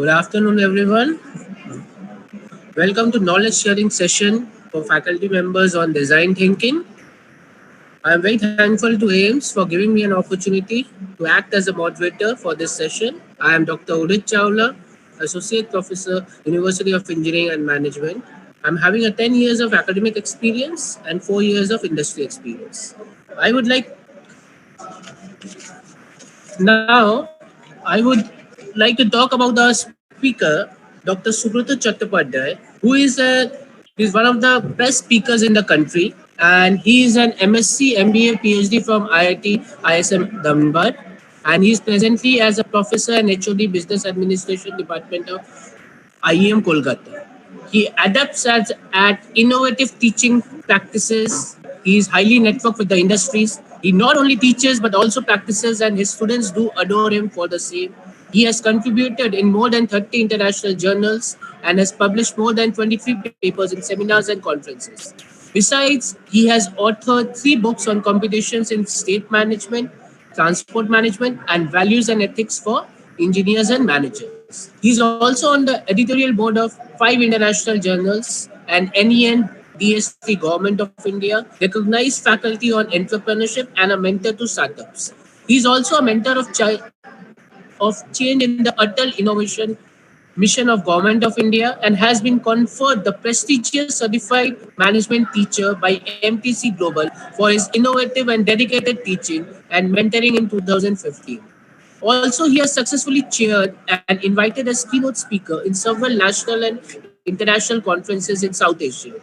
Good afternoon, everyone. Welcome to knowledge sharing session for faculty members on design thinking. I am very thankful to AIMS for giving me an opportunity to act as a moderator for this session. I am Dr. Udit Chawla, Associate Professor, University of Engineering and Management. I'm having a 10 years of academic experience and 4 years of industry experience. I would like Now, I would like to talk about the speaker, Dr. Subrata Chattopadhyay, who is one of the best speakers in the country, and he is an MSc, MBA, PhD from IIT ISM Dhanbad, and he is presently as a professor and HOD Business Administration Department of IEM Kolkata. He adapts at innovative teaching practices. He is highly networked with the industries. He not only teaches but also practices, and his students do adore him for the same. He has contributed in more than 30 international journals and has published more than 23 papers in seminars and conferences. Besides, he has authored 3 books on computations in state management, transport management, and values and ethics for engineers and managers. He's also on the editorial board of 5 international journals and NEN DST Government of India, recognized faculty on entrepreneurship, and a mentor to startups. He's also a mentor of change in the Atal Innovation Mission of Government of India and has been conferred the prestigious Certified Management Teacher by MTC Global for his innovative and dedicated teaching and mentoring in 2015. Also, he has successfully chaired and invited as keynote speaker in several national and international conferences in South Asia.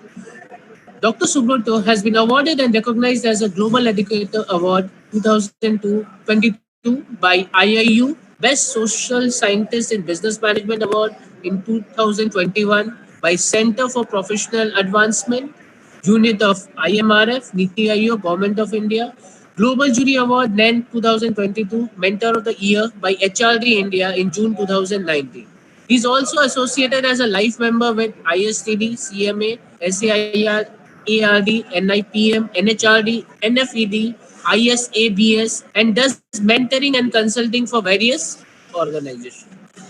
Dr. Subrata has been awarded and recognized as a Global Educator Award 2022 by IIU, Best Social Scientist in Business Management Award in 2021 by Center for Professional Advancement, Unit of IMRF, Niti Aayog, Government of India, Global Jury Award NEN 2022, Mentor of the Year by HRD India in June 2019. He's also associated as a life member with ISTD, CMA, SAIR, ARD, NIPM, NHRD, NFED, ISABS, and does mentoring and consulting for various organizations.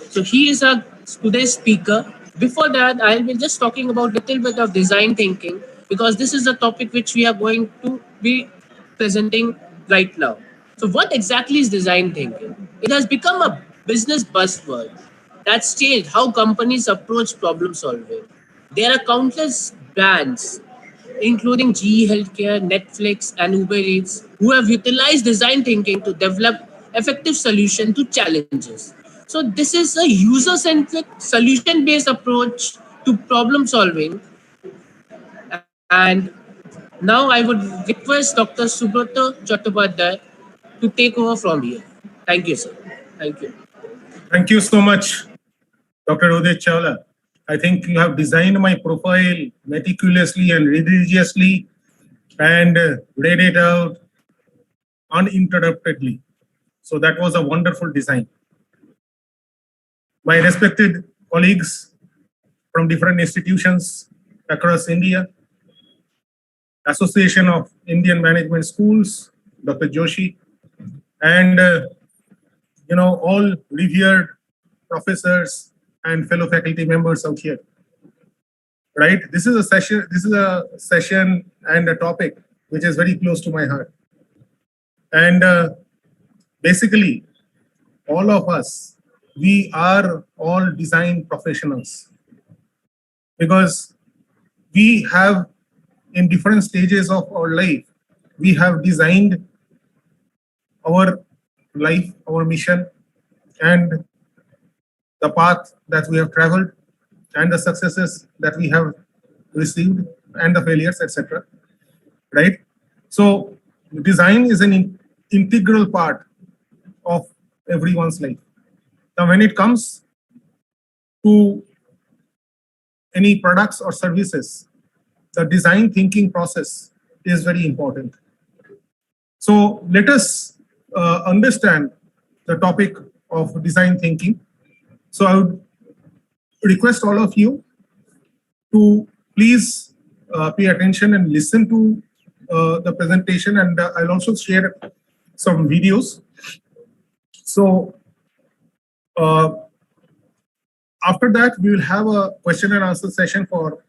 So he is our today's speaker. Before that, I will be just talking about a little bit of design thinking because this is the topic which we are going to be presenting right now. So what exactly is design thinking? It has become a business buzzword that's changed how companies approach problem solving. There are countless brands, including GE Healthcare, Netflix, and Uber Eats, who have utilized design thinking to develop effective solutions to challenges. So this is a user-centric, solution-based approach to problem solving. And now I would request Dr. Subrata Chattopadhyay to take over from here. Thank you, sir. Thank you. Thank you so much, Dr. Udit Chawla. I think you have designed my profile meticulously and religiously and read it out uninterruptedly. So that was a wonderful design. My respected colleagues from different institutions across India, Association of Indian Management Schools, Dr. Joshi, and all revered professors and fellow faculty members out here. Right? This is a session and a topic which is very close to my heart. And basically, all of us, we are all design professionals because we have, in different stages of our life, we have designed our life, our mission, and the path that we have traveled, and the successes that we have received, and the failures, etc. Right? So design is an integral part of everyone's life. Now, when it comes to any products or services, the design thinking process is very important. So let us understand the topic of design thinking. So I would request all of you to please pay attention and listen to the presentation, and I'll also share some videos. So After that, we will have a question and answer session for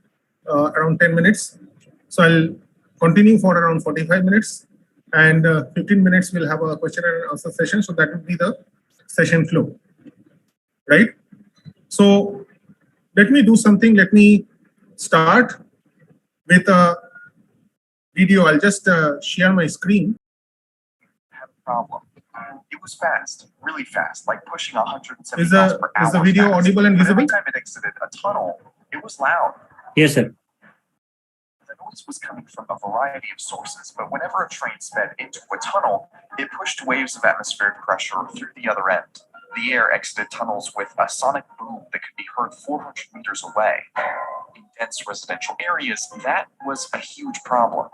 around 10 minutes. So I'll continue for around 45 minutes, and 15 minutes we'll have a question and answer session. So that will be the session flow, right? So let me do something. Let me start with a video. I'll just share my screen. Had a problem. It was fast, really fast, like pushing 170 miles per hour. Is the video fast. audible and But visible? every time it exited a tunnel, it was loud. Yes, sir. The noise was coming from a variety of sources, but whenever a train sped into a tunnel, it pushed waves of atmospheric pressure through the other end. The air exited tunnels with a sonic boom that could be heard 400 meters away. In dense residential areas, that was a huge problem.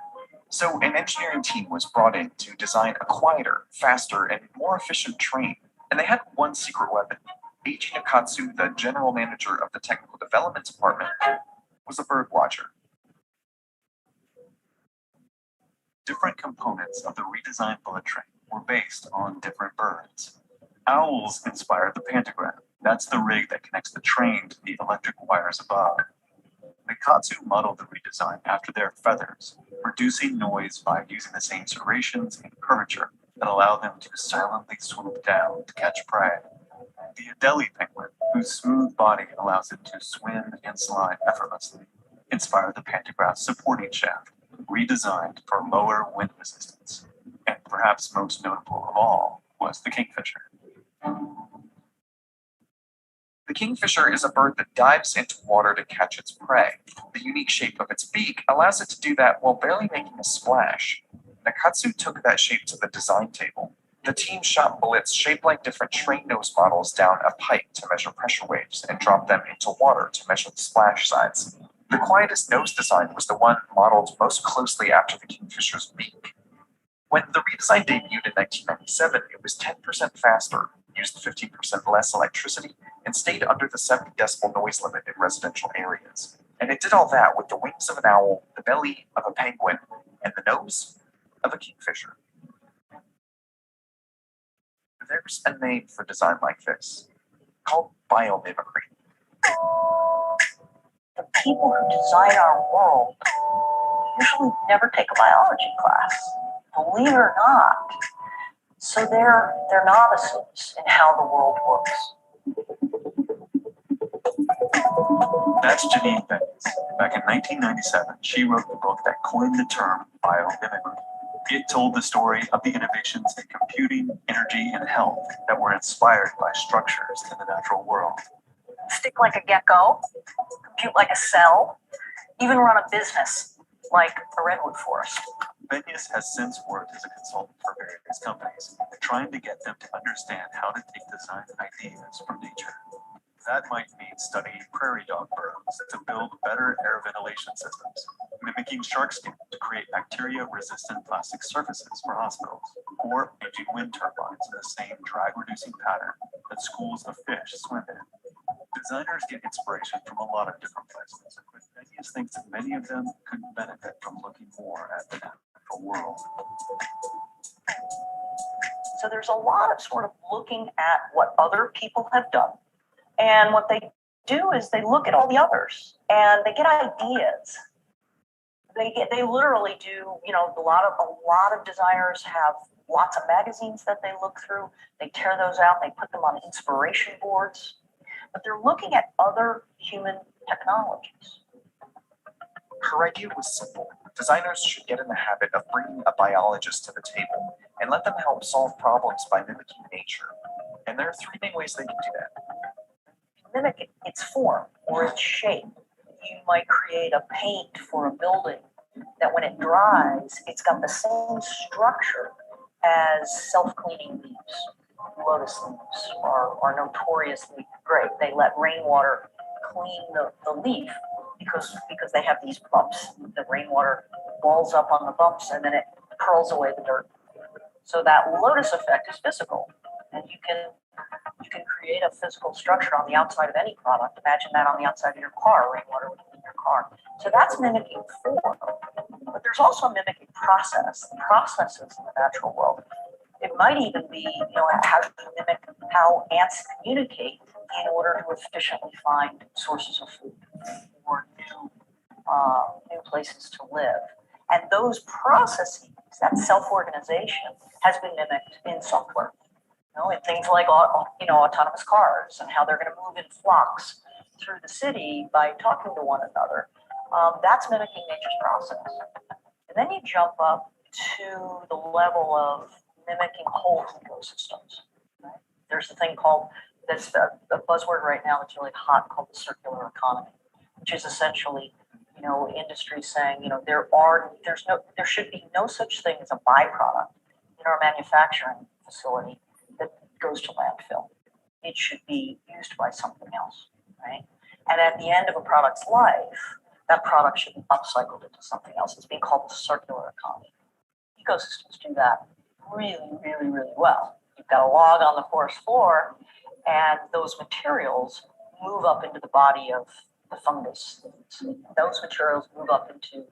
So an engineering team was brought in to design a quieter, faster, and more efficient train. And they had one secret weapon. Eiji Nakatsu, the general manager of the technical development department, was a bird watcher. Different components of the redesigned bullet train were based on different birds. Owls inspired the pantograph. That's the rig that connects the train to the electric wires above. Nakatsu modeled the redesign after their feathers, reducing noise by using the same serrations and curvature that allow them to silently swoop down to catch prey. The Adelie penguin, whose smooth body allows it to swim and slide effortlessly, inspired the pantograph's supporting shaft, redesigned for lower wind resistance. And perhaps most notable of all was the kingfisher. The kingfisher is a bird that dives into water to catch its prey. The unique shape of its beak allows it to do that while barely making a splash. Nakatsu took that shape to the design table. The team shot bullets shaped like different train nose models down a pipe to measure pressure waves and dropped them into water to measure the splash size. The quietest nose design was the one modeled most closely after the kingfisher's beak. When the redesign debuted in 1997, it was 10% faster, used 15% less electricity, and stayed under the 70 decibel noise limit in residential areas. And it did all that with the wings of an owl, the belly of a penguin, and the nose of a kingfisher. There's a name for design like this, called biomimicry. The people who design our world usually never take a biology class, believe it or not. So they're novices in how the world works. That's Janine Beckes. Back in 1997, she wrote the book that coined the term biomimicry. It told the story of the innovations in computing, energy, and health that were inspired by structures in the natural world. Stick like a gecko, compute like a cell, even run a business like a redwood forest. Beckes has since worked as a consultant for various companies, trying to get them to understand how to take design ideas from nature. That might mean studying prairie dog burrows to build better air ventilation systems, mimicking shark skin to create bacteria-resistant plastic surfaces for hospitals, or making wind turbines in the same drag-reducing pattern that schools of fish swim in. Designers get inspiration from a lot of different places, but Beckes thinks that many of them could benefit from looking more at the natural world. So there's a lot of sort of looking at what other people have done. And what they do is they look at all the others and they get ideas. They literally do, a lot of designers have lots of magazines that they look through. They tear those out, they put them on inspiration boards. But they're looking at other human technologies. Her idea was simple. Designers should get in the habit of bringing a biologist to the table and let them help solve problems by mimicking nature. And there are three main ways they can do that. Mimic its form or its shape. You might create a paint for a building that when it dries, it's got the same structure as self-cleaning leaves. Lotus leaves are notoriously great. They let rainwater clean the leaf because they have these bumps. The rainwater balls up on the bumps and then it curls away the dirt. So that lotus effect is physical, and you can create a physical structure on the outside of any product. Imagine that on the outside of your car, rainwater would clean your car. So that's mimicking form. But there's also mimicking process, the processes in the natural world. It might even be, how to mimic how ants communicate in order to efficiently find sources of food or new places to live. And those processes, that self-organization, has been mimicked in software. In things like autonomous cars and how they're going to move in flocks through the city by talking to one another. That's mimicking nature's process. And then you jump up to the level of mimicking whole ecosystems. Right? There's a thing called, that's the buzzword right now that's really hot, called the circular economy, which is essentially, industry saying, there should be no such thing as a byproduct in our manufacturing facility that goes to landfill. It should be used by something else, right? And at the end of a product's life, that product should be upcycled into something else. It's being called the circular economy. Ecosystems do that really, really, really well. You've got a log on the forest floor, and those materials move up into the body of the fungus. Those materials move up into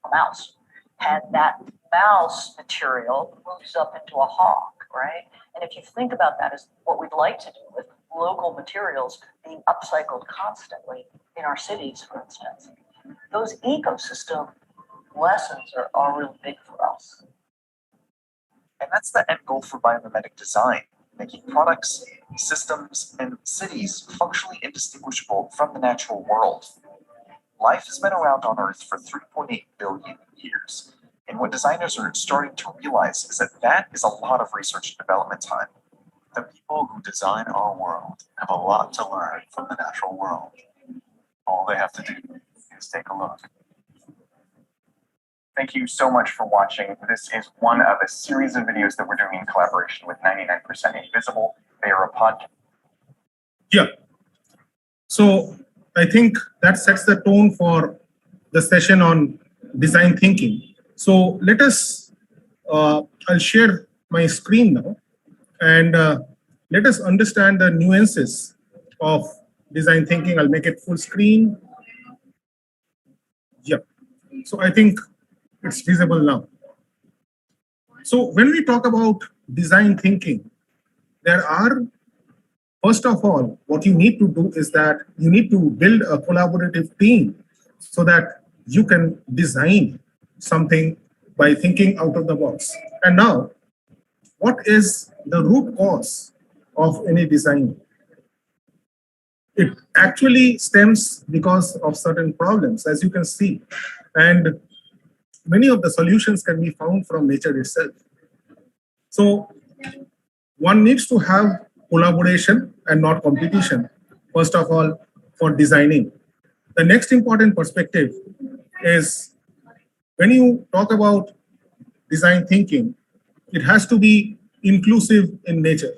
a mouse, and that mouse material moves up into a hawk, right? And if you think about that as what we'd like to do with local materials being upcycled constantly in our cities, for instance, those ecosystem lessons are really big for us. And that's the end goal for biomimetic design, making products, systems, and cities functionally indistinguishable from the natural world. Life has been around on Earth for 3.8 billion years, and what designers are starting to realize is that is a lot of research and development time. The people who design our world have a lot to learn from the natural world. All they have to do is take a look. Thank you so much for watching. This is one of a series of videos that we're doing in collaboration with 99% Invisible. They are a podcast. Yeah. So I think that sets the tone for the session on design thinking. So let us, I'll share my screen now, and let us understand the nuances of design thinking. I'll make it full screen. Yeah. So I think it's visible now. So when we talk about design thinking, there are, first of all, what you need to do is that you need to build a collaborative team so that you can design something by thinking out of the box. And now, what is the root cause of any design? It actually stems because of certain problems, as you can see. And many of the solutions can be found from nature itself. So one needs to have collaboration and not competition, first of all, for designing. The next important perspective is when you talk about design thinking, it has to be inclusive in nature.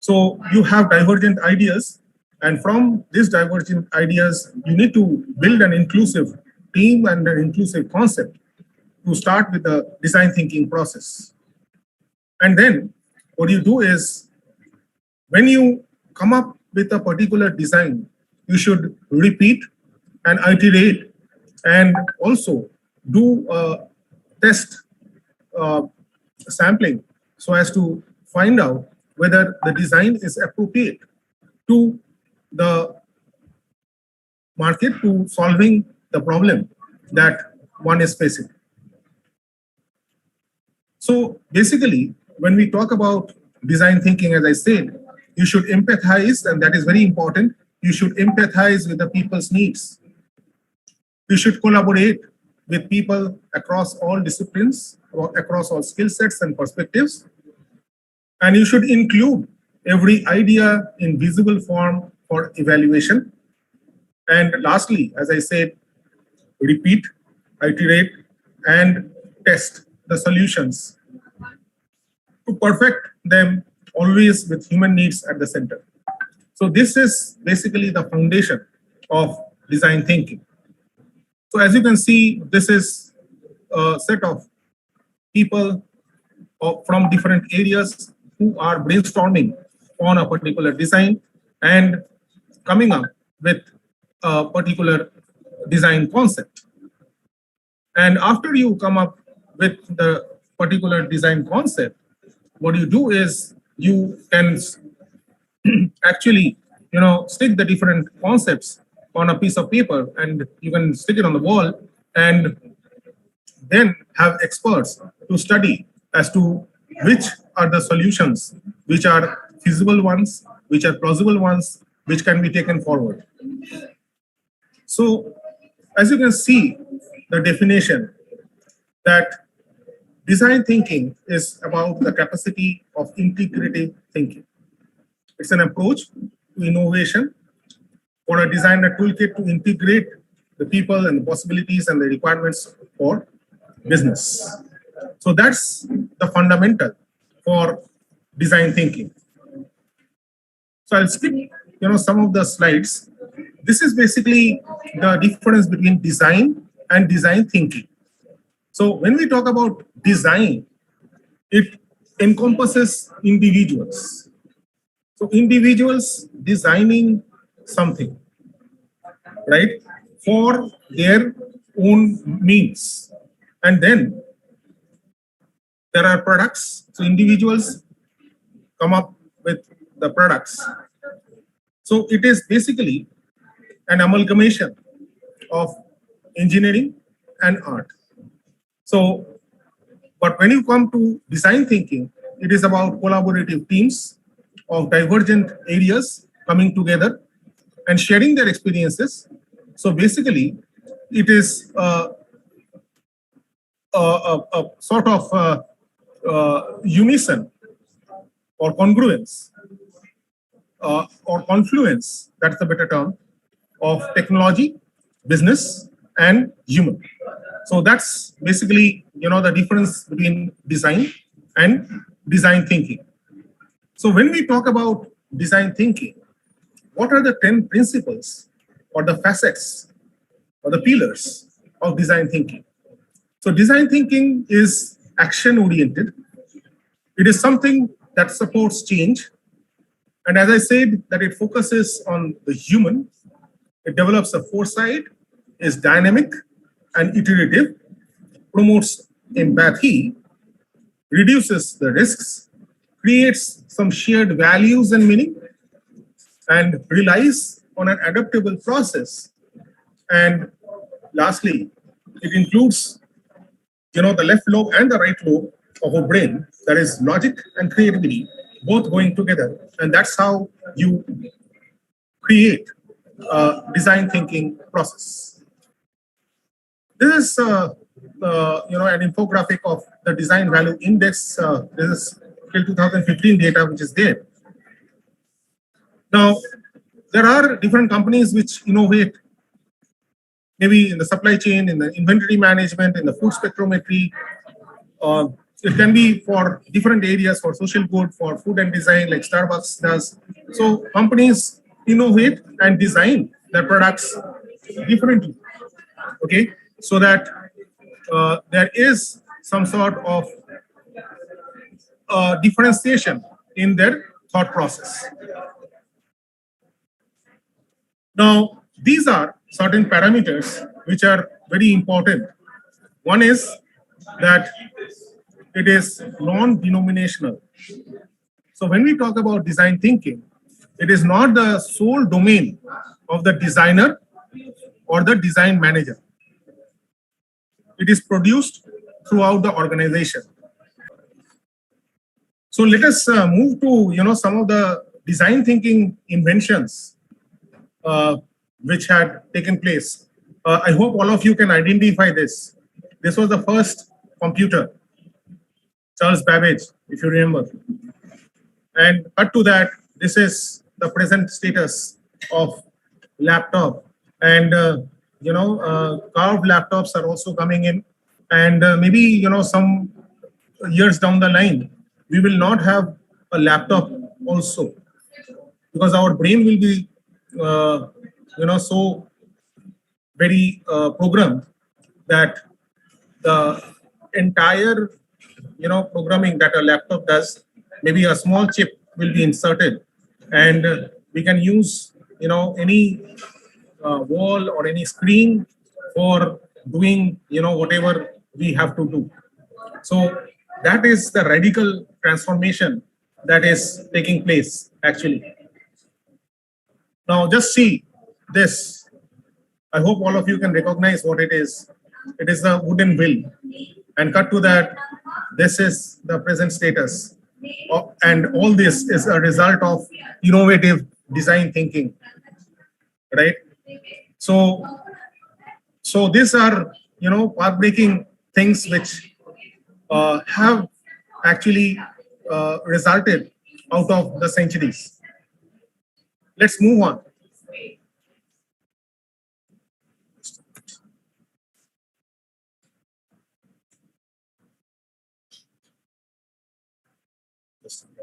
So you have divergent ideas, and from these divergent ideas, you need to build an inclusive team and an inclusive concept to start with the design thinking process. And then what you do is, when you come up with a particular design, you should repeat and iterate, and also do a test sampling so as to find out whether the design is appropriate to the market, to solving the problem that one is facing. So basically, when we talk about design thinking, as I said, you should empathize, and that is very important. You should empathize with the people's needs. You should collaborate with people across all disciplines, or across all skill sets and perspectives. And you should include every idea in visible form for evaluation. And lastly, as I said, repeat, iterate, and test the solutions to perfect them, always with human needs at the center. So this is basically the foundation of design thinking. So as you can see, this is a set of people from different areas who are brainstorming on a particular design and coming up with a particular design concept. And after you come up with the particular design concept, what you do is you can actually, stick the different concepts on a piece of paper, and you can stick it on the wall, and then have experts to study as to which are the solutions which are feasible ones, which are plausible ones, which can be taken forward. So, as you can see, the definition that design thinking is about the capacity of integrative thinking. It's an approach to innovation for a designer toolkit to integrate the people and the possibilities and the requirements for business. So that's the fundamental for design thinking. So I'll skip, some of the slides. This is basically the difference between design and design thinking. So when we talk about design, it encompasses individuals. So individuals designing something, right, for their own means. And then there are products. So individuals come up with the products. So it is basically an amalgamation of engineering and art. So, but when you come to design thinking, it is about collaborative teams of divergent areas coming together and sharing their experiences. So basically, it is a sort of unison or congruence or confluence, that's the better term, of technology, business, and human. So that's basically, the difference between design and design thinking. So when we talk about design thinking, what are the 10 principles or the facets or the pillars of design thinking? So design thinking is action oriented. It is something that supports change. And as I said, that it focuses on the human, it develops a foresight, is dynamic and iterative, promotes empathy, reduces the risks, creates some shared values and meaning, and relies on an adaptable process. And lastly, it includes, the left lobe and the right lobe of a brain, that is logic and creativity, both going together. And that's how you create a design thinking process. This is, an infographic of the design value index. This is till 2015 data, which is there. Now, there are different companies which innovate, maybe in the supply chain, in the inventory management, in the food spectrometry. It can be for different areas, for social good, for food and design, like Starbucks does. So companies innovate and design their products differently, okay, so that there is some sort of differentiation in their thought process. Now, these are certain parameters which are very important. One is that it is non-denominational. So when we talk about design thinking, it is not the sole domain of the designer or the design manager. It is produced throughout the organization. So let us move to some of the design thinking inventions which had taken place. I hope all of you can identify this. This was the first computer, Charles Babbage, if you remember. And cut to that, this is the present status of laptop. And carved laptops are also coming in. And maybe some years down the line, we will not have a laptop also, because our brain will be so very programmed that the entire programming that a laptop does, maybe a small chip will be inserted, and we can use any wall or any screen for doing whatever we have to do. So that is the radical transformation that is taking place actually. Now just see this. I hope all of you can recognize what it is. It is the wooden wheel. And cut to that, this is the present status. And all this is a result of innovative design thinking, right? So, so these are, path-breaking things which have actually resulted out of the centuries. Let's move on.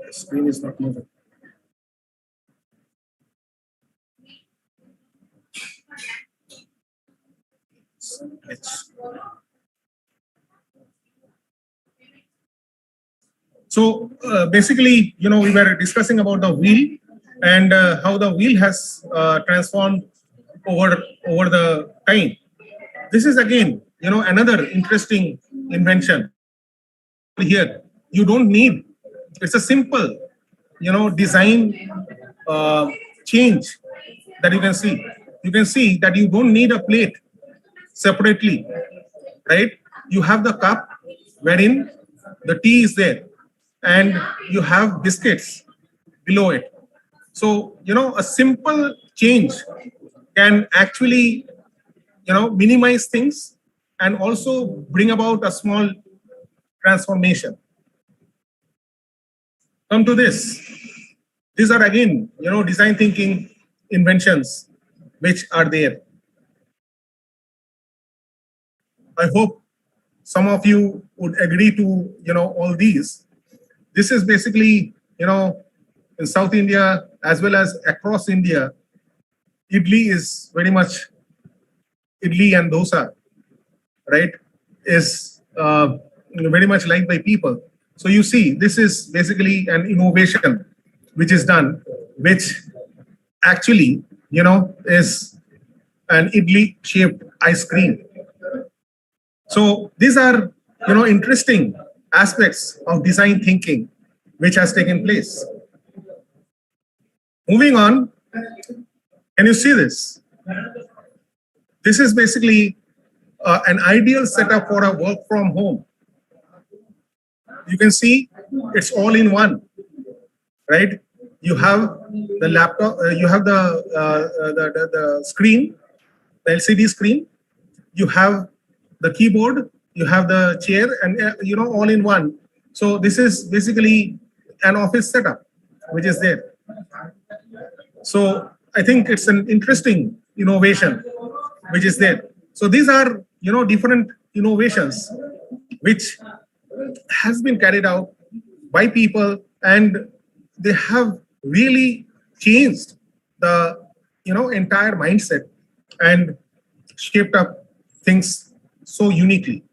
The screen is not moving. So basically, we were discussing about the wheel and how the wheel has transformed over the time. This is again, another interesting invention. Here, you don't need. It's a simple, design change that you can see. You can see that you don't need a plate separately, right? You have the cup wherein the tea is there, and you have biscuits below it. So, a simple change can actually, minimize things and also bring about a small transformation. Come to this. These are again, design thinking inventions which are there. I hope some of you would agree to, all these. This is basically, in South India as well as across India, idli is very much idli and dosa, right? Is very much liked by people. So you see, this is basically an innovation which is done, which actually, is an idli shaped ice cream. So these are, interesting aspects of design thinking which has taken place. Moving on, can you see this? This is basically an ideal setup for a work from home. You can see it's all in one, right? You have the laptop, you have the screen, the LCD screen, you have the keyboard, you have the chair, and all in one. So this is basically an office setup which is there. So I think it's an interesting innovation which is there. So these are different innovations which has been carried out by people, and they have really changed the entire mindset and shaped up things so uniquely.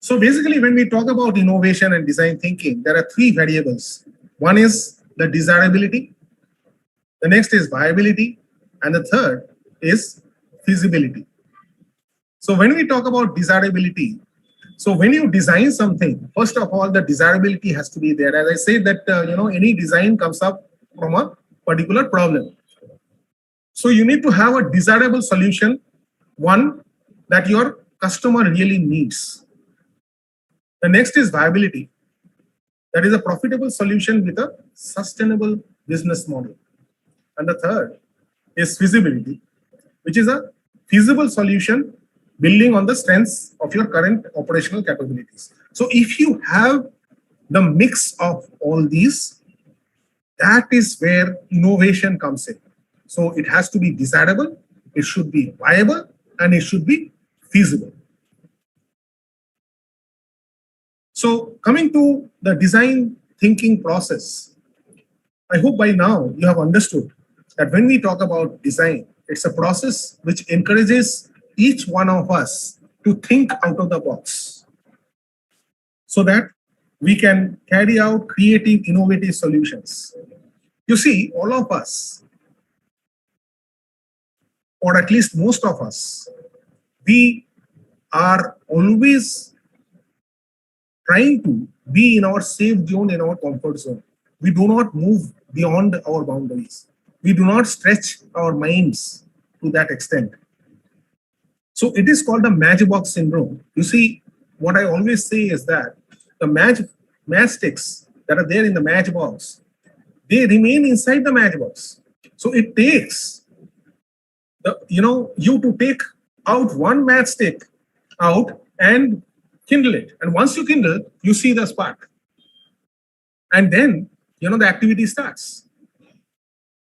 So basically, when we talk about innovation and design thinking, there are three variables. One is the desirability, the next is viability, and the third is feasibility. So when we talk about desirability, so when you design something, first of all, the desirability has to be there. As I said that, any design comes up from a particular problem. So you need to have a desirable solution, one that your customer really needs. The next is viability. That is a profitable solution with a sustainable business model. And the third is feasibility, which is a feasible solution building on the strengths of your current operational capabilities. So if you have the mix of all these, that is where innovation comes in. So it has to be desirable, it should be viable, and it should be feasible. So coming to the design thinking process, I hope by now you have understood that when we talk about design, it's a process which encourages each one of us to think out of the box so that we can carry out creative, innovative solutions. You see, all of us, or at least most of us, we are always trying to be in our safe zone, in our comfort zone. We do not move beyond our boundaries. we do not stretch our minds to that extent. So it is called the matchbox syndrome. You see, what I always say is that the matchsticks that are there in the matchbox, they remain inside the matchbox. So it takes you to take out one matchstick out and kindle it. And once you kindle, you see the spark. And then, the activity starts.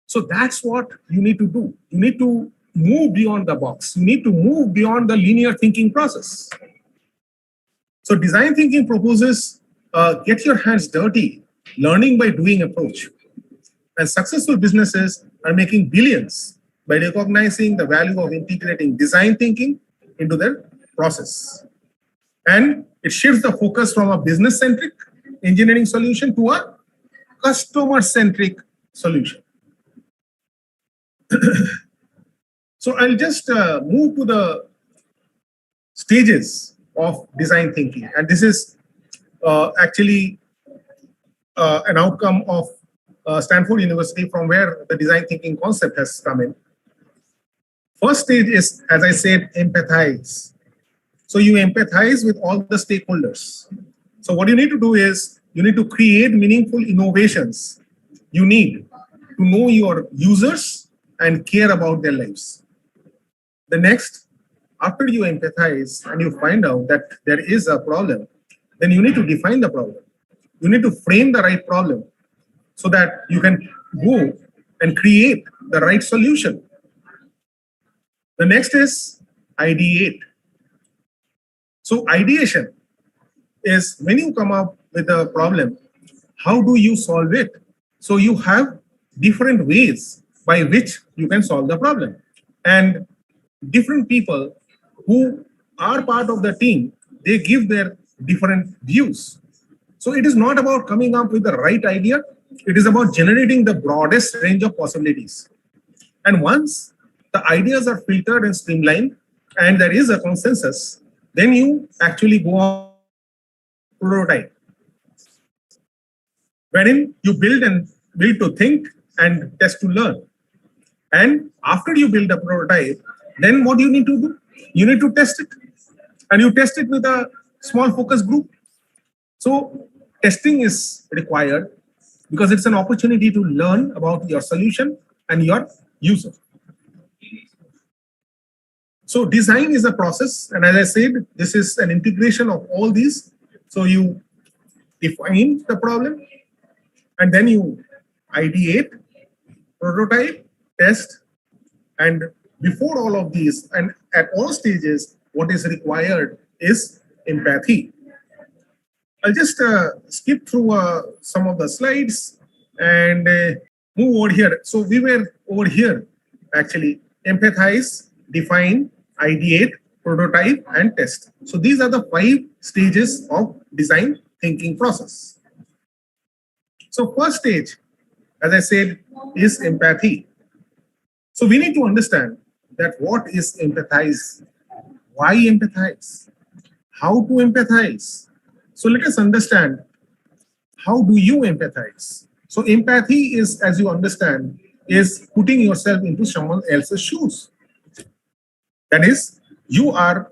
So that's what you need to do. You need to move beyond the box. You need to move beyond the linear thinking process. So design thinking proposes get your hands dirty, learning by doing approach. And successful businesses are making billions by recognizing the value of integrating design thinking into their process. And it shifts the focus from a business-centric engineering solution to a customer-centric solution. So I'll just move to the stages of design thinking. And this is actually an outcome of Stanford University, from where the design thinking concept has come in. First stage is, as I said, empathize. So you empathize with all the stakeholders. So what you need to do is you need to create meaningful innovations. You need to know your users and care about their lives. The next, after you empathize and you find out that there is a problem, then you need to define the problem. You need to frame the right problem so that you can go and create the right solution. The next is ideate. So ideation is when you come up with a problem, how do you solve it? So you have different ways by which you can solve the problem. And different people who are part of the team, they give their different views. So it is not about coming up with the right idea. It is about generating the broadest range of possibilities. And once the ideas are filtered and streamlined and there is a consensus, then you actually go on prototype, wherein you build to think and test to learn. And after you build a prototype, then what you need to do? You need to test it. And you test it with a small focus group. So testing is required because it's an opportunity to learn about your solution and your user. So design is a process. And as I said, this is an integration of all these. So you define the problem and then you ideate, prototype, test, and before all of these and at all stages, what is required is empathy. I'll just skip through some of the slides and move over here. So we were over here, actually, empathize, define, ideate, prototype, and test. So these are the 5 stages of design thinking process. So first stage, as I said, is empathy. So we need to understand that what is empathize, why empathize, how to empathize. So let us understand, how do you empathize? So empathy is, as you understand, is putting yourself into someone else's shoes. That is, you are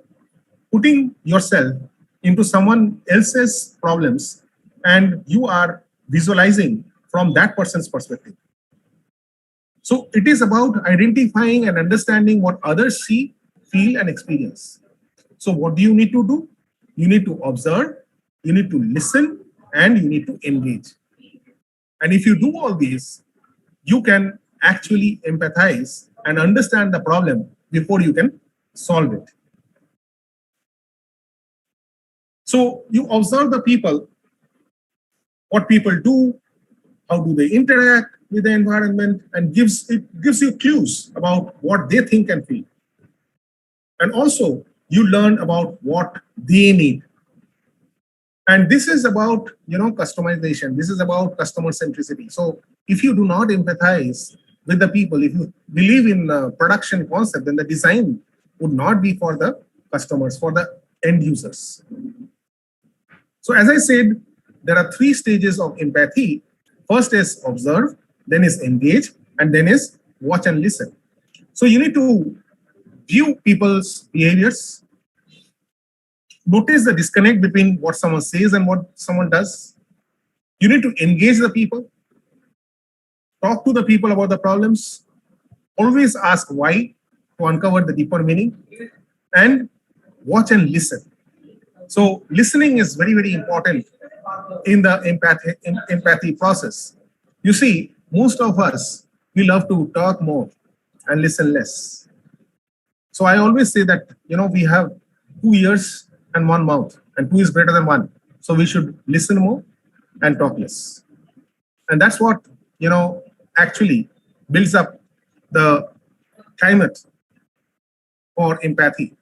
putting yourself into someone else's problems and you are visualizing from that person's perspective. So it is about identifying and understanding what others see, feel, and experience. So what do you need to do? You need to observe, you need to listen, and you need to engage. And if you do all these, you can actually empathize and understand the problem before you can solve it. So you observe the people, what people do, how do they interact with the environment, and it gives you clues about what they think and feel. And also you learn about what they need. And this is about customization. This is about customer centricity. So if you do not empathize with the people, if you believe in the production concept, then the design would not be for the customers, for the end users. So as I said, there are 3 stages of empathy. First is observe, then is engage, and then is watch and listen. So you need to view people's behaviors, notice the disconnect between what someone says and what someone does. You need to engage the people, talk to the people about the problems, always ask why to uncover the deeper meaning, and watch and listen. So listening is very, very important in the empathy process. You see, most of us, we love to talk more and listen less. So I always say that, we have 2 ears and 1 mouth, and 2 is greater than 1. So we should listen more and talk less. And that's what, actually builds up the climate for empathy.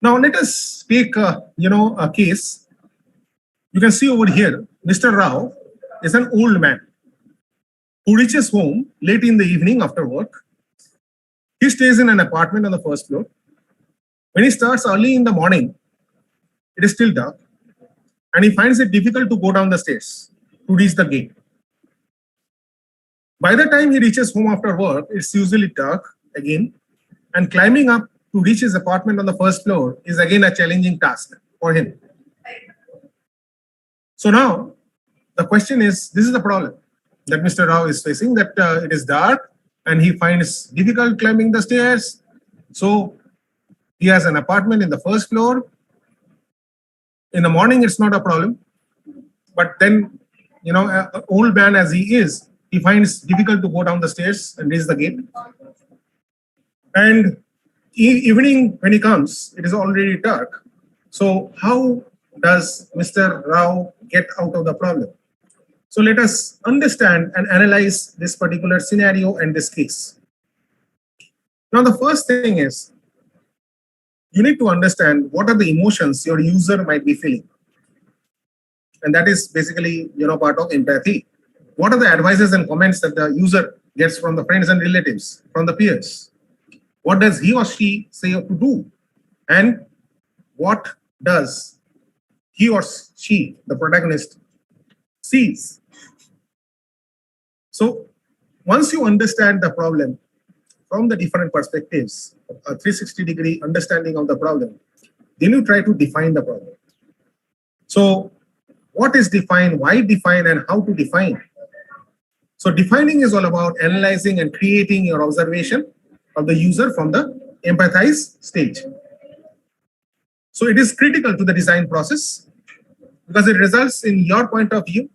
Now let us take, a case. You can see over here, Mr. Rao is an old man who reaches home late in the evening after work. He stays in an apartment on the first floor. When he starts early in the morning, it is still dark, and he finds it difficult to go down the stairs to reach the gate. By the time he reaches home after work, it's usually dark again, and climbing up to reach his apartment on the first floor is again a challenging task for him. So now the question is, this is the problem that Mr. Rao is facing, that it is dark and he finds difficult climbing the stairs. So he has an apartment in the first floor. In the morning, it's not a problem. But then, an old man as he is, he finds difficult to go down the stairs and reach the gate. And evening, when he comes, it is already dark. So how does Mr. Rao get out of the problem? So let us understand and analyze this particular scenario and this case. Now, the first thing is, you need to understand what are the emotions your user might be feeling. And that is basically, part of empathy. What are the advices and comments that the user gets from the friends and relatives, from the peers? What does he or she say to do? And what does he or she, the protagonist, sees? So once you understand the problem from the different perspectives, a 360-degree understanding of the problem, then you try to define the problem. So what is define, why define, and how to define? So defining is all about analyzing and creating your observation of the user from the empathize stage. So it is critical to the design process because it results in your point of view,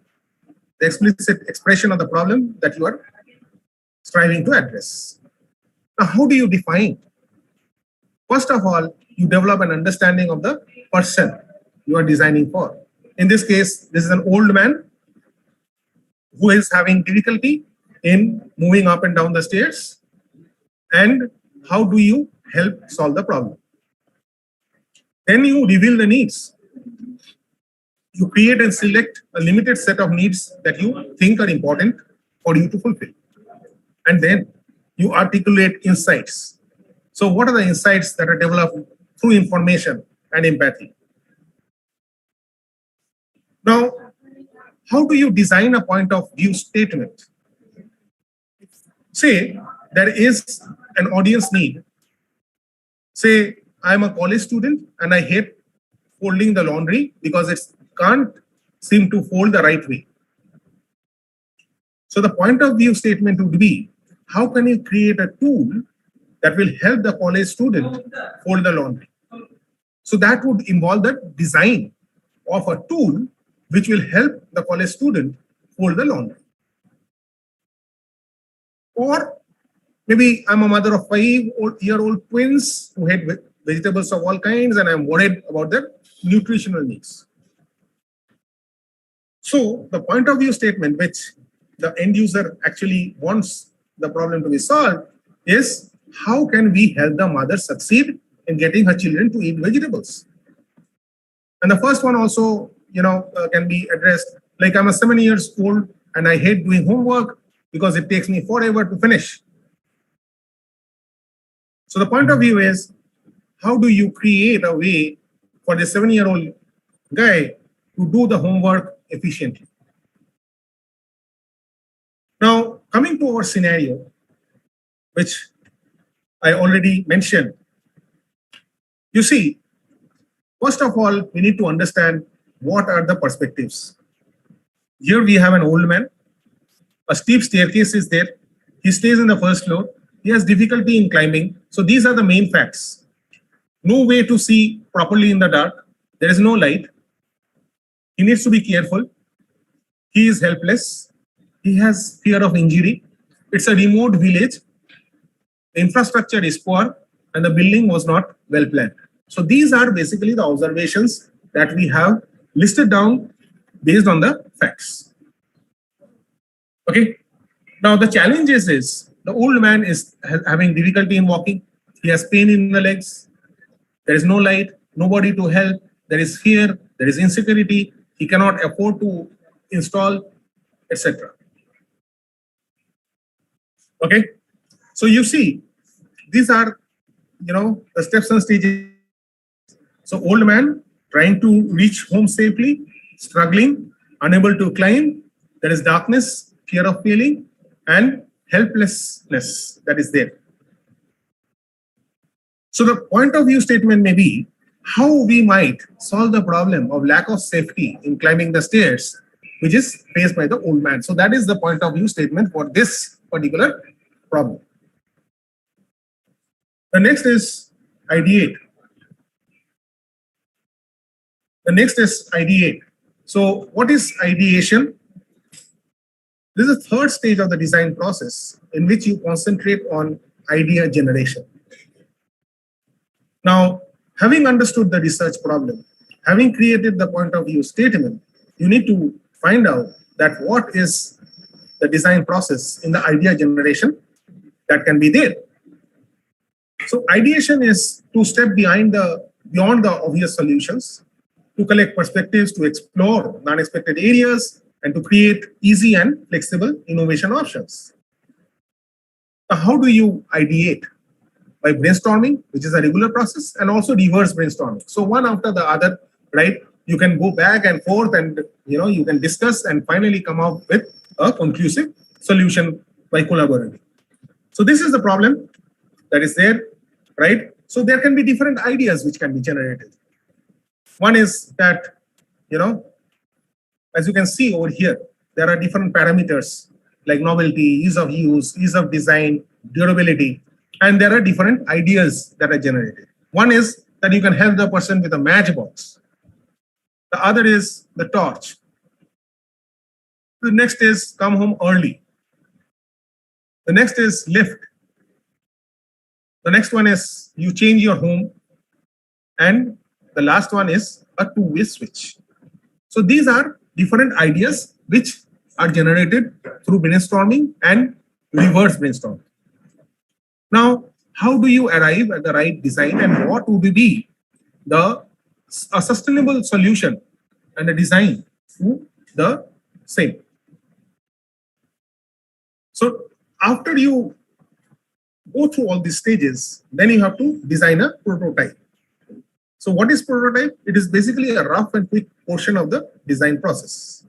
the explicit expression of the problem that you are striving to address. Now, how do you define? First of all, you develop an understanding of the person you are designing for. In this case, this is an old man who is having difficulty in moving up and down the stairs. And how do you help solve the problem? Then you reveal the needs. You create and select a limited set of needs that you think are important for you to fulfill. And then you articulate insights. So what are the insights that are developed through information and empathy? Now, how do you design a point of view statement? Say there is an audience need. Say I'm a college student and I hate folding the laundry because it can't seem to fold the right way. So the point of view statement would be, how can you create a tool that will help the college student fold the laundry? So that would involve the design of a tool which will help the college student fold the laundry. Or maybe I'm a mother of 5-year-old twins who hate vegetables of all kinds and I'm worried about their nutritional needs. So the point of view statement which the end user actually wants the problem to be solved is, how can we help the mother succeed in getting her children to eat vegetables? And the first one also, can be addressed, like I'm a 7 years old and I hate doing homework because it takes me forever to finish. So the point of view is, how do you create a way for the 7-year-old guy to do the homework efficiently? Now, coming to our scenario, which I already mentioned. You see, first of all, we need to understand what are the perspectives. Here we have an old man. A steep staircase is there. He stays in the first floor. He has difficulty in climbing. So these are the main facts. No way to see properly in the dark. There is no light. He needs to be careful. He is helpless. He has fear of injury. It's a remote village. The infrastructure is poor and the building was not well planned. So these are basically the observations that we have listed down based on the facts. Okay. Now the challenge is the old man is having difficulty in walking. He has pain in the legs. There is no light, nobody to help. There is fear. There is insecurity. He cannot afford to install, etc. Okay. So you see, these are, the steps and stages. So old man trying to reach home safely, struggling, unable to climb. There is darkness, fear of failing, and helplessness that is there. So the point of view statement may be how we might solve the problem of lack of safety in climbing the stairs, which is faced by the old man. So that is the point of view statement for this particular problem. The next is ideate. So what is ideation? This is the third stage of the design process in which you concentrate on idea generation. Now, having understood the research problem, having created the point of view statement, you need to find out that what is the design process in the idea generation that can be there. So ideation is to step beyond the obvious solutions, to collect perspectives, to explore non-expected areas, and to create easy and flexible innovation options. Now, how do you ideate? By brainstorming, which is a regular process, and also reverse brainstorming. So one after the other, right? You can go back and forth and, you can discuss and finally come up with a conclusive solution by collaborating. So this is the problem that is there, right? So there can be different ideas which can be generated. One is that, as you can see over here, there are different parameters like novelty, ease of use, ease of design, durability, and there are different ideas that are generated. One is that you can help the person with a matchbox. The other is the torch. The next is come home early. The next is lift. The next one is you change your home. And the last one is a two-way switch. So these are different ideas which are generated through brainstorming and reverse brainstorming. Now, how do you arrive at the right design and what would be a sustainable solution and a design to the same? So after you go through all these stages, then you have to design a prototype. So what is prototype? It is basically a rough and quick portion of the design process.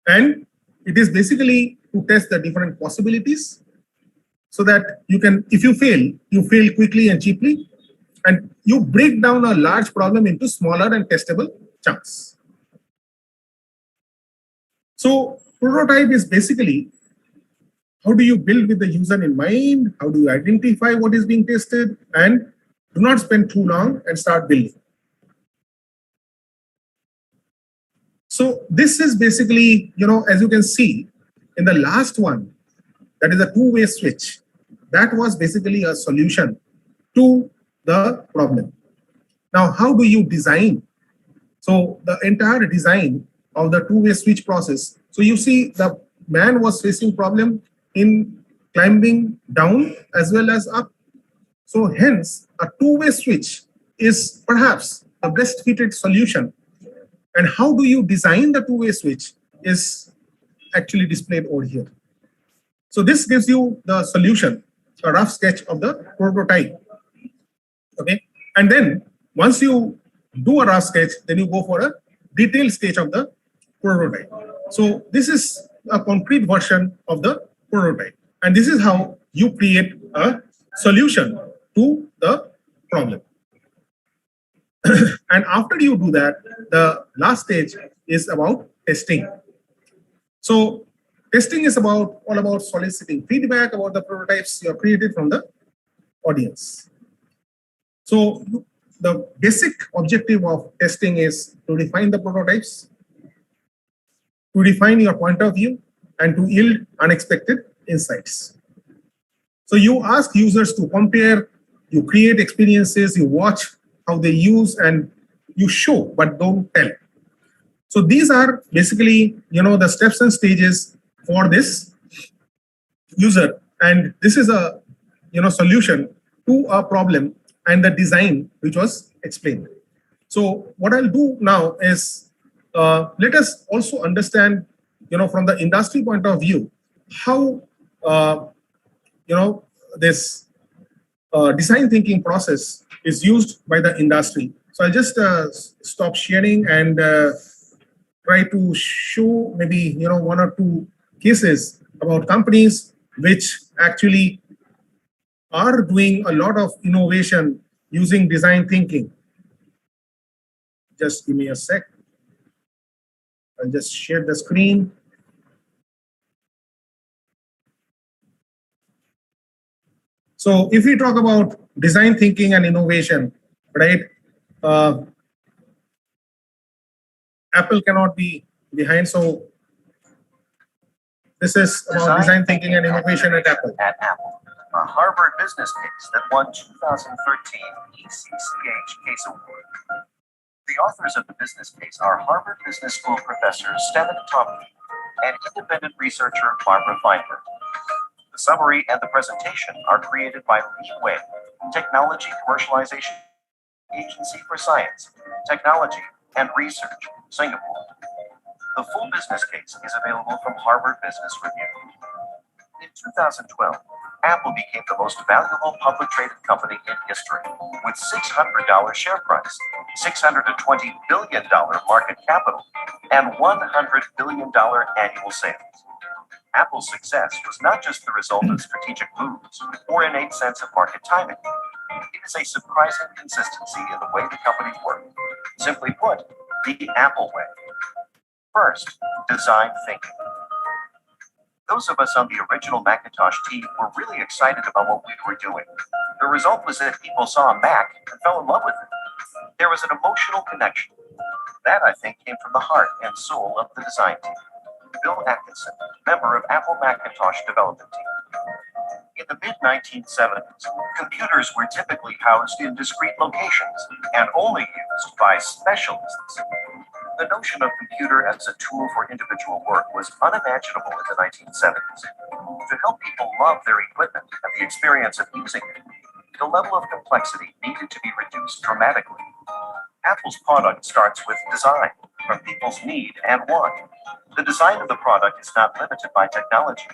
And it is basically to test the different possibilities so that you can, if you fail quickly and cheaply, and you break down a large problem into smaller and testable chunks. So prototype is basically how do you build with the user in mind? How do you identify what is being tested? And do not spend too long and start building. So this is basically, as you can see in the last one, that is a two-way switch. That was basically a solution to the problem. Now, how do you design? So the entire design of the two-way switch process. So you see the man was facing problem in climbing down as well as up. So hence a two-way switch is perhaps the best fitted solution. And how do you design the two-way switch is actually displayed over here. So this gives you the solution, a rough sketch of the prototype. Okay. And then once you do a rough sketch, then you go for a detailed sketch of the prototype. So this is a concrete version of the prototype. And this is how you create a solution to the problem. And after you do that, the last stage is about testing. So testing is all about soliciting feedback about the prototypes you have created from the audience. So the basic objective of testing is to define the prototypes, to define your point of view, and to yield unexpected insights. So you ask users to compare, you create experiences, you watch how they use, and you show but don't tell. So these are basically, the steps and stages for this user, and this is a solution to a problem and the design which was explained. So what I'll do now is let us also understand, from the industry point of view, how this design thinking process is used by the industry. So I'll just stop sharing and try to show maybe one or two cases about companies which actually are doing a lot of innovation using design thinking. Just give me a sec. I'll just share the screen. So if we talk about design thinking and innovation, right? Apple cannot be behind. So this is about design thinking and innovation at Apple. At Apple, a Harvard business case that won 2013 ECCH Case Award. The authors of the business case are Harvard Business School professor Stephen Tompkins and independent researcher Barbara Feinberg. The summary and the presentation are created by Li Wei, Technology Commercialization Agency for Science, Technology, and Research, Singapore. The full business case is available from Harvard Business Review. In 2012, Apple became the most valuable public traded company in history, with $600 share price, $620 billion market capital, and $100 billion annual sales. Apple's success was not just the result of strategic moves or innate sense of market timing. It is a surprising consistency in the way the company worked. Simply put, the Apple way. First, design thinking. Those of us on the original Macintosh team were really excited about what we were doing. The result was that people saw a Mac and fell in love with it. There was an emotional connection. That, I think, came from the heart and soul of the design team. Bill Atkinson, member of Apple Macintosh development team. In the mid-1970s, computers were typically housed in discrete locations and only used by specialists. The notion of computer as a tool for individual work was unimaginable in the 1970s. To help people love their equipment and the experience of using it, the level of complexity needed to be reduced dramatically. Apple's product starts with design, from people's need and want. The design of the product is not limited by technology.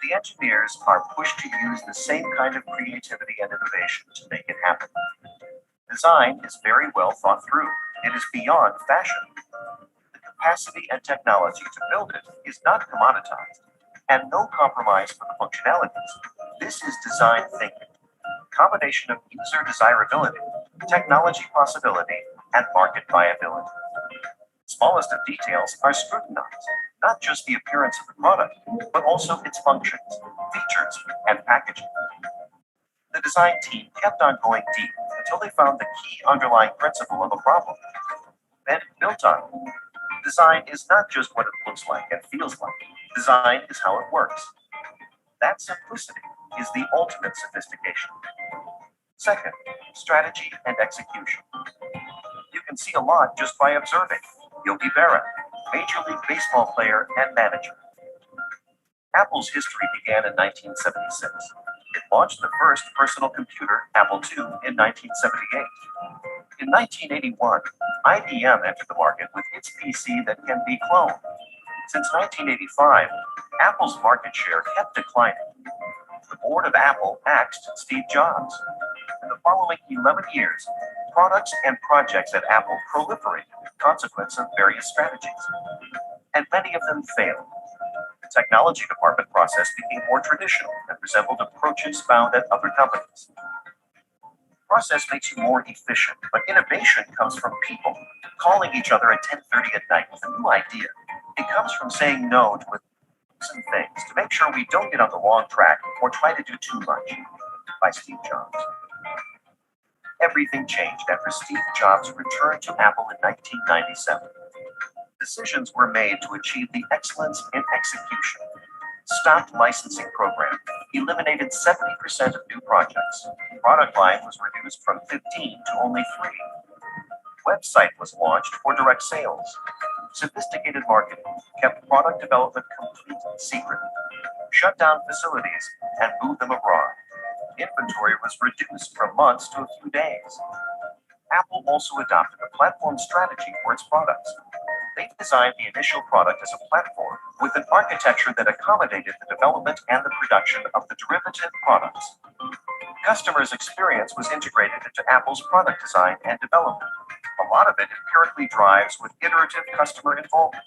The engineers are pushed to use the same kind of creativity and innovation to make it happen. Design is very well thought through. It is beyond fashion. The capacity and technology to build it is not commoditized, and no compromise for the functionalities. This is design thinking. Combination of user desirability, technology possibility, and market viability. Smallest of details are scrutinized, not just the appearance of the product, but also its functions, features, and packaging. The design team kept on going deep until they found the key underlying principle of a problem. Then built on it. Design is not just what it looks like and feels like. Design is how it works. That simplicity is the ultimate sophistication. Second, strategy and execution. You can see a lot just by observing. Yogi Berra, Major League Baseball player and manager. Apple's history began in 1976. It launched the first personal computer, Apple II, in 1978. In 1981, IBM entered the market with its PC that can be cloned. Since 1985, Apple's market share kept declining. The board of Apple axed Steve Jobs. In the following 11 years, products and projects at Apple proliferated, consequence of various strategies. And many of them failed. The technology department process became more traditional and that resembled approaches found at other companies. Process makes you more efficient, but innovation comes from people calling each other at 10:30 at night with a new idea. It comes from saying no to some things to make sure we don't get on the wrong track or try to do too much. By Steve Jobs. Everything changed after Steve Jobs returned to Apple in 1997. Decisions were made to achieve the excellence in execution. Stopped licensing program, eliminated 70% of new projects. Product line was reduced from 15 to only 3. Website was launched for direct sales. Sophisticated marketing kept product development completely secret. Shut down facilities and moved them abroad. Inventory was reduced from months to a few days. Apple also adopted a platform strategy for its products. They designed the initial product as a platform with an architecture that accommodated the development and the production of the derivative products. Customers' experience was integrated into Apple's product design and development. A lot of it empirically drives with iterative customer involvement.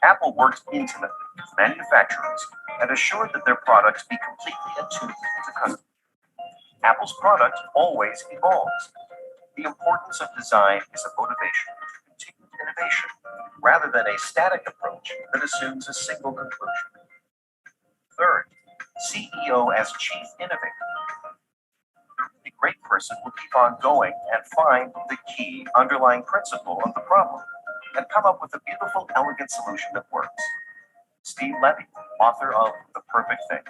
Apple worked intimately with manufacturers and assured that their products be completely attuned to customers. Apple's product always evolves. The importance of design is a motivation to continued innovation, rather than a static approach that assumes a single conclusion. Third, CEO as chief innovator. The really great person will keep on going and find the key underlying principle of the problem and come up with a beautiful, elegant solution that works. Steve Levy, author of The Perfect Thing.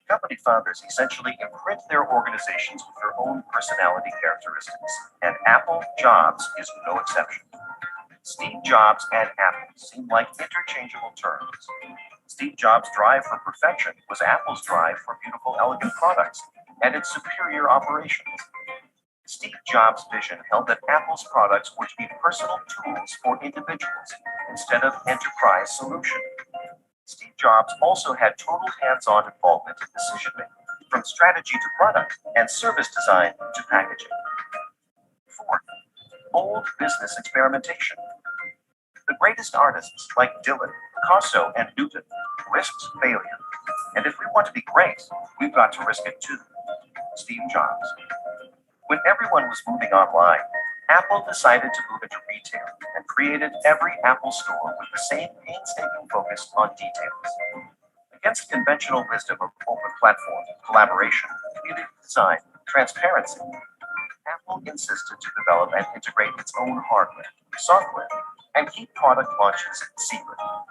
Company founders essentially imprint their organizations with their own personality characteristics, and Apple Jobs is no exception. Steve Jobs and Apple seem like interchangeable terms. Steve Jobs' drive for perfection was Apple's drive for beautiful, elegant products and its superior operations. Steve Jobs' vision held that Apple's products were to be personal tools for individuals instead of enterprise solutions. Steve Jobs also had total hands-on involvement in decision-making, from strategy to product and service design to packaging. Fourth, bold business experimentation. The greatest artists like Dylan, Picasso, and Newton risked failure. And if we want to be great, we've got to risk it too. Steve Jobs. When everyone was moving online, Apple decided to move into retail and created every Apple store with the same painstaking focus on details. Against conventional wisdom of open platform, collaboration, community design, transparency, Apple insisted to develop and integrate its own hardware, software, and keep product launches secret. Apple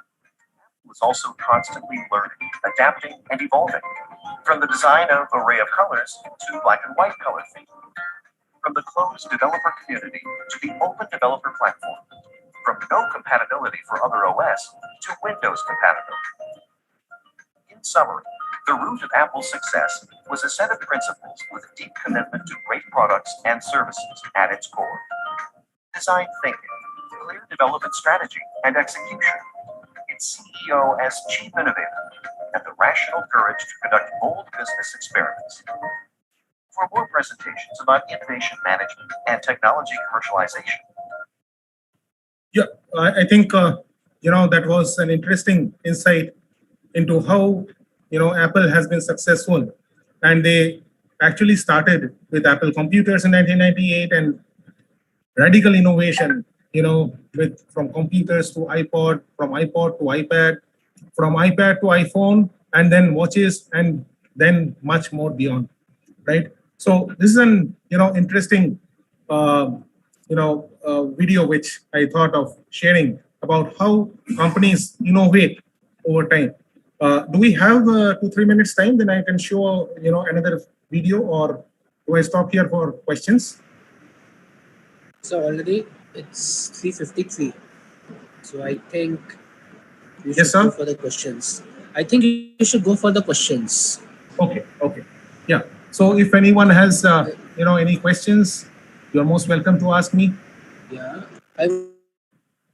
was also constantly learning, adapting, and evolving, from the design of array of colors to black and white color theme. From the closed developer community to the open developer platform, from no compatibility for other OS to Windows compatibility. In summary, the root of Apple's success was a set of principles with a deep commitment to great products and services at its core. Design thinking, clear development strategy and execution, its CEO as chief innovator, and the rational courage to conduct bold business experiments. For more presentations about innovation management and technology commercialization. Yeah, I think that was an interesting insight into how Apple has been successful, and they actually started with Apple computers in 1998 and radical innovation. With from computers to iPod, from iPod to iPad, from iPad to iPhone, and then watches, and then much more beyond, right? So this is an interesting video which I thought of sharing about how companies innovate over time. Do we have 2-3 minutes time? Then I can show another video, or do I stop here for questions? So already it's 3:53. So I think you Yes, should sir. go for the questions. I think you should go for the questions. Okay. Yeah. So if anyone has any questions, you're most welcome to ask me. Yeah, I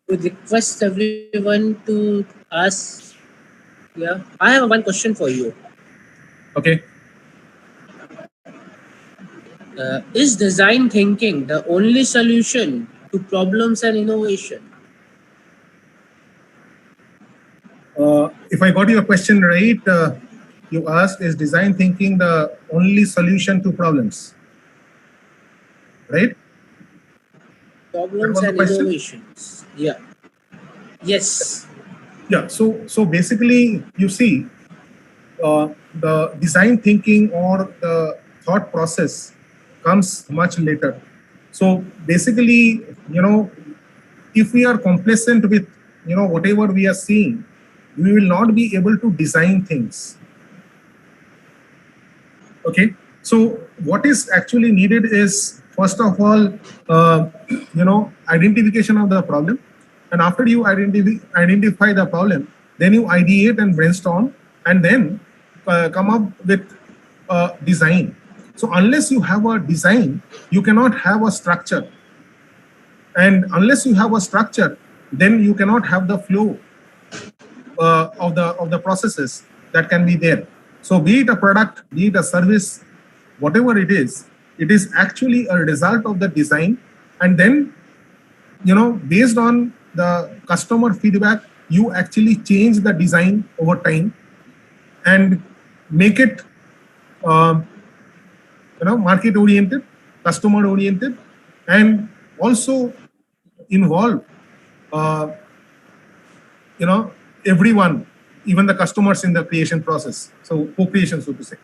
would request everyone to ask. Yeah, I have one question for you. Okay. Is design thinking the only solution to problems and innovation? If I got your question right, you asked, is design thinking the only solution to problems? Right? That Problems was the and question. innovations. Yeah. Yes. Yeah. So basically, you see, the design thinking or the thought process comes much later. So basically, if we are complacent with whatever we are seeing, we will not be able to design things. Okay, so what is actually needed is, first of all, identification of the problem, and after you identify the problem, then you ideate and brainstorm, and then come up with design. So unless you have a design, you cannot have a structure, and unless you have a structure, then you cannot have the flow of the processes that can be there. So be it a product, be it a service, whatever it is actually a result of the design. And then, based on the customer feedback, you actually change the design over time and make it market oriented, customer oriented, and also involve uh, everyone, even the customers, in the creation process. So co-creation, so to say.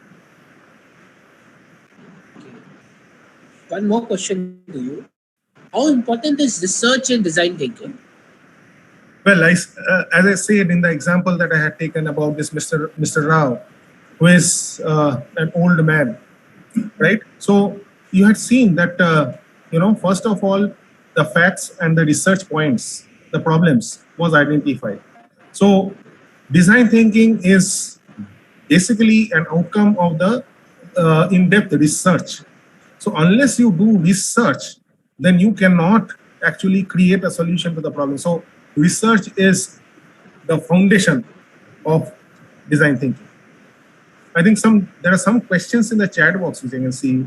One more question to you. How important is research in design thinking? Well, as I said in the example that I had taken about this Mr. Rao, who is an old man, right? So you had seen that, first of all, the facts and the research points, the problems was identified. So design thinking is basically an outcome of the in-depth research. So unless you do research, then you cannot actually create a solution to the problem. So research is the foundation of design thinking. I think there are some questions in the chat box which I can see.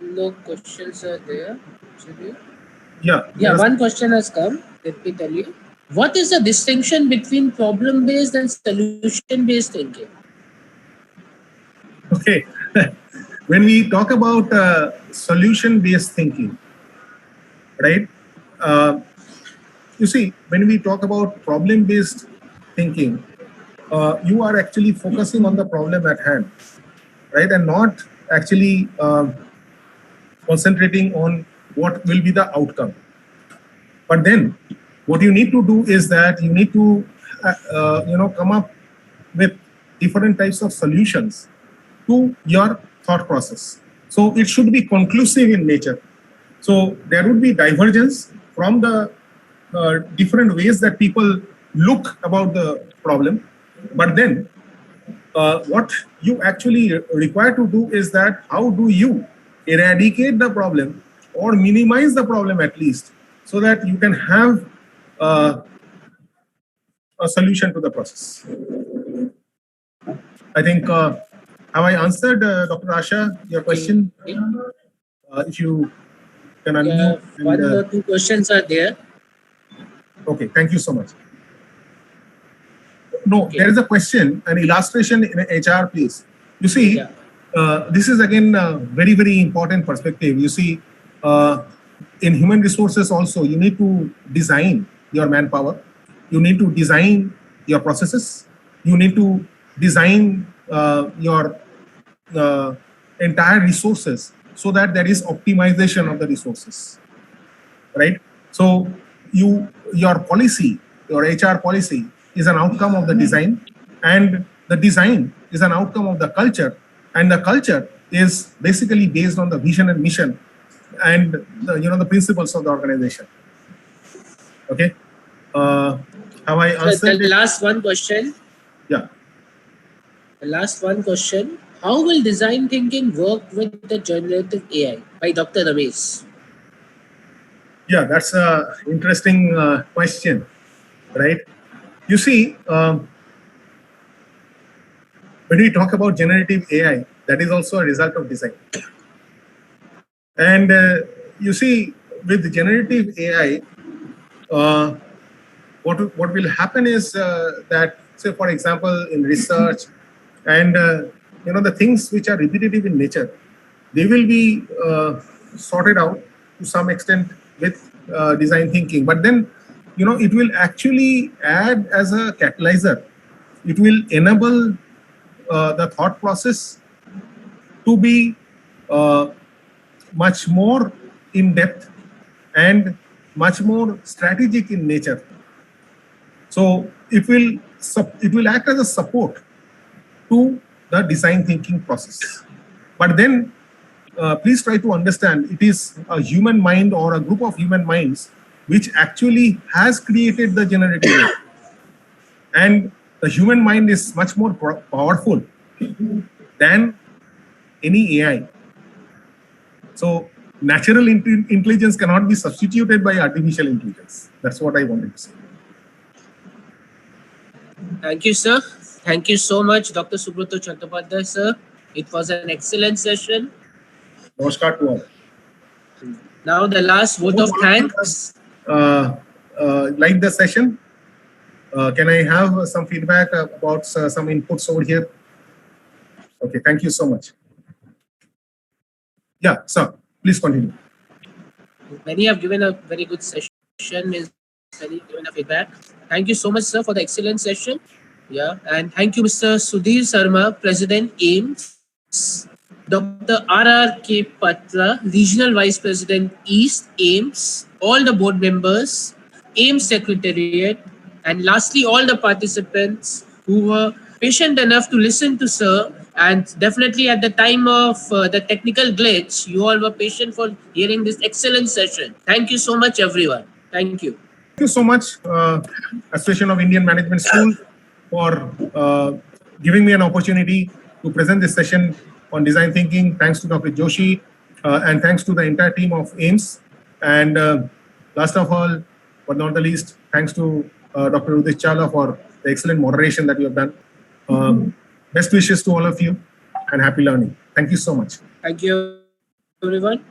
No questions are there. Actually. Yeah. Yeah, one question has come. Let me tell you. What is the distinction between problem-based and solution-based thinking? Okay. When we talk about solution-based thinking, right? You see, when we talk about problem-based thinking, you are actually focusing on the problem at hand, right? And not actually concentrating on what will be the outcome. But then what you need to do is that you need to, come up with different types of solutions to your thought process. So it should be conclusive in nature. So there would be divergence from the different ways that people look about the problem. But then what you actually require to do is that how do you eradicate the problem or minimize the problem at least, so that you can have a solution to the process. I think, have I answered, Dr. Asha, your question? If you can unmute. One or two questions are there. Okay, thank you so much. No, there is a question, an illustration in HR, please. You see, this is again a very, very important perspective. You see, in human resources also, you need to design your manpower. You need to design your processes. You need to design your entire resources so that there is optimization of the resources, right? So your policy, your HR policy is an outcome of the design, and the design is an outcome of the culture, and the culture is basically based on the vision and mission and the principles of the organization. Okay. Have I answered the last one question? Yeah. The last one question. How will design thinking work with the generative AI by Dr. Ramesh? Yeah, that's a interesting question, right? You see, when we talk about generative AI, that is also a result of design. And you see, with generative AI, what will happen is that say for example, in research and the things which are repetitive in nature, they will be sorted out to some extent with design thinking. But then, it will actually add as a catalyzer. It will enable the thought process to be much more in depth and much more strategic in nature. So it will act as a support to the design thinking process. But then please try to understand, it is a human mind or a group of human minds which actually has created the generative AI. And the human mind is much more powerful than any AI. So natural intelligence cannot be substituted by artificial intelligence. That's what I wanted to say. Thank you, sir. Thank you so much, Dr. Subrata Chattopadhyay, sir. It was an excellent session. Namaskar to all. Now the last vote of thanks. Like the session, can I have some feedback about some inputs over here? Okay, thank you so much. Yeah, sir, please continue. Many have given a very good session. Is many given a feedback. Thank you so much, sir, for the excellent session. Yeah, and thank you, Mr. Sudhir Sharma, President AIMS, Dr. R.R.K. Patra, Regional Vice President East AIMS, all the board members, AIMS Secretariat, and lastly, all the participants who were patient enough to listen to sir. And definitely at the time of the technical glitch, you all were patient for hearing this excellent session. Thank you so much, everyone. Thank you. Thank you so much, Association of Indian Management School, for giving me an opportunity to present this session on design thinking. Thanks to Dr. Joshi, and thanks to the entire team of AIMS. And last of all, but not the least, thanks to Dr. Udit Chawla for the excellent moderation that you have done. Best wishes to all of you and happy learning. Thank you so much. Thank you, everyone.